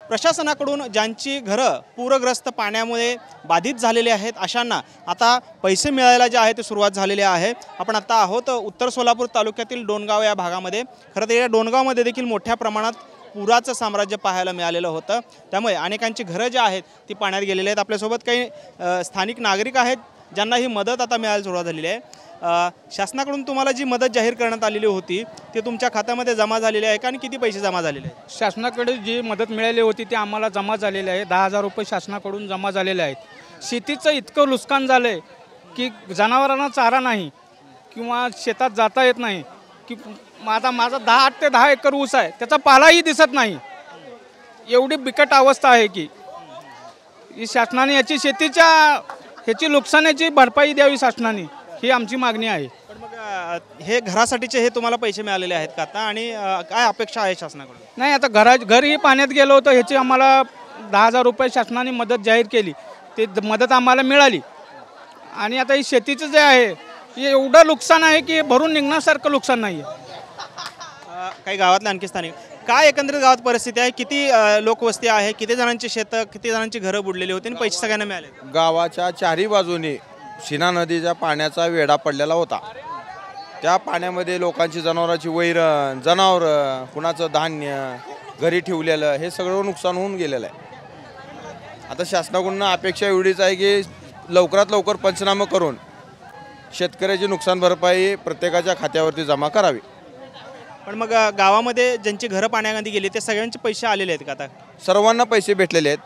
प्रशासनाकडून ज्यांची घरं पूरग्रस्त पाण्यामुळे बाधित झालेले आहेत अशांना आता पैसे मिळायला जे आहे ते सुरुवात झालेली आहे। आपण आता आहोत उत्तर सोलापूर तालुक्यातील डोणगाव या भागामध्ये। खरं तर या डोणगावमध्ये देखील मोठ्या प्रमाणात पुराचं साम्राज्य पाहायला मिळालेलं होतं, त्यामुळे अनेकांची घरं जी आहेत ती पाण्यात गेलेली आहेत। आपल्यासोबत काही स्थानिक नागरिक आहेत ज्यांना ही मदत आता मिळायला सुरुवात झालेली आहे। शासनाकडून तुम्हाला जी मदत जाहीर करण्यात आलेली होती ती तुमच्या खात्यामध्ये जमा झालेली आहे का आणि किती पैसे जमा झालेले आहेत? शासनाकडे जी मदत मिळाली होती ती आम्हाला जमा झालेली आहे। 10,000 रुपये शासनाकडून जमा झालेले आहेत। शेतीचं इतकं नुकसान झालं आहे की जनावरांना चारा नाही किंवा शेतात जाता येत नाही की आता माझा 8 ते 10 एकर ऊस आहे, त्याचा पालाही दिसत नाही। एवढी बिकट अवस्था आहे की शासनाने याची शेतीच्या ह्याची नुकसानाची भरपाई द्यावी शासनाने, ही आमची मागणी आहे। पण मग हे घरासाठीचे हे तुम्हाला पैसे मिळालेले आहेत का आता आणि काय अपेक्षा आहे शासनाकडून? नाही, आता घरही पाण्यात गेलं होतं, ह्याची आम्हाला 10,000 रुपये शासनाने मदत जाहीर केली, ते मदत आम्हाला मिळाली। आणि आता ही शेतीचं जे आहे हे एवढं नुकसान आहे की भरून निघण्यासारखं नुकसान नाही आहे। काही गावातल्या आणखी स्थानिक काय एकंदरीत गावात परिस्थिती आहे? किती लोकवस्ती आहे? किती जणांची शेतं, किती जणांची घरं बुडलेली होती आणि पैसे सगळ्यांना मिळाले? गावाच्या चारी बाजूने शिना नदीच्या पाण्याचा वेढा पडलेला होता। त्या पाण्यामध्ये लोकांची जनावरांची वैरण, जनावरं, कुणाचं धान्य घरी ठेवलेलं हे सगळं नुकसान होऊन गेलेलं आहे। आता शासनाकडून अपेक्षा एवढीच आहे की लवकरात लवकर पंचनामे करून शेतकऱ्याची नुकसान भरपाई प्रत्येकाच्या खात्यावरती जमा करावी। पण मग गावामध्ये ज्यांची घरं पाण्यामध्ये गेली ते सगळ्यांचे पैसे आलेले आहेत का आता? सर्वांना पैसे भेटलेले आहेत।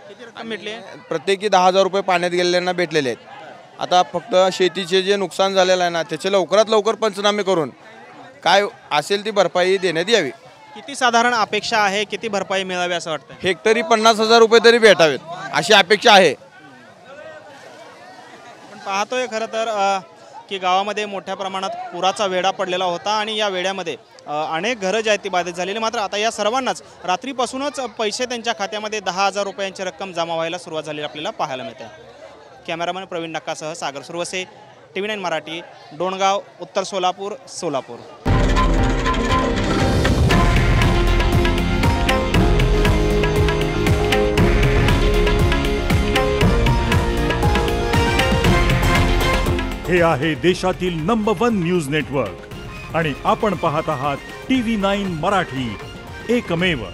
किती रक्कम भेटली? प्रत्येकी 10,000 रुपये पाण्यात गेलेल्यांना भेटलेले आहेत। आता फक्त शेतीचे जे नुकसान झालेलं आहे ना त्याचे लवकरात लवकर पंचनामे करून काय असेल ती भरपाई देण्यात यावी। किती साधारण अपेक्षा आहे, किती भरपाई मिळावी असं वाटतं? हेक्टरी 50,000 रुपये तरी भेटावेत अशी अपेक्षा आहे। पण पाहतोय खरं तर की गावामध्ये मोठ्या प्रमाणात पुराचा वेढा पडलेला होता आणि या वेढ्यामध्ये अनेक घरं जी आहेत ती बाधित झालेली। मात्र आता या सर्वांनाच रात्रीपासूनच पैसे त्यांच्या खात्यामध्ये 10,000 रुपयांची रक्कम जमा व्हायला सुरुवात झालेली आपल्याला पाहायला मिळते। कॅमेरामॅन प्रवीण नक्कासह सागर सुरवसे, TV9 मराठी, डोणगाव, उत्तर सोलापूर, सोलापूर। हे आहे देशातील नंबर 1 न्यूज नेटवर्क आणि आपण पाहत आहात TV9 मराठी, एकमेव।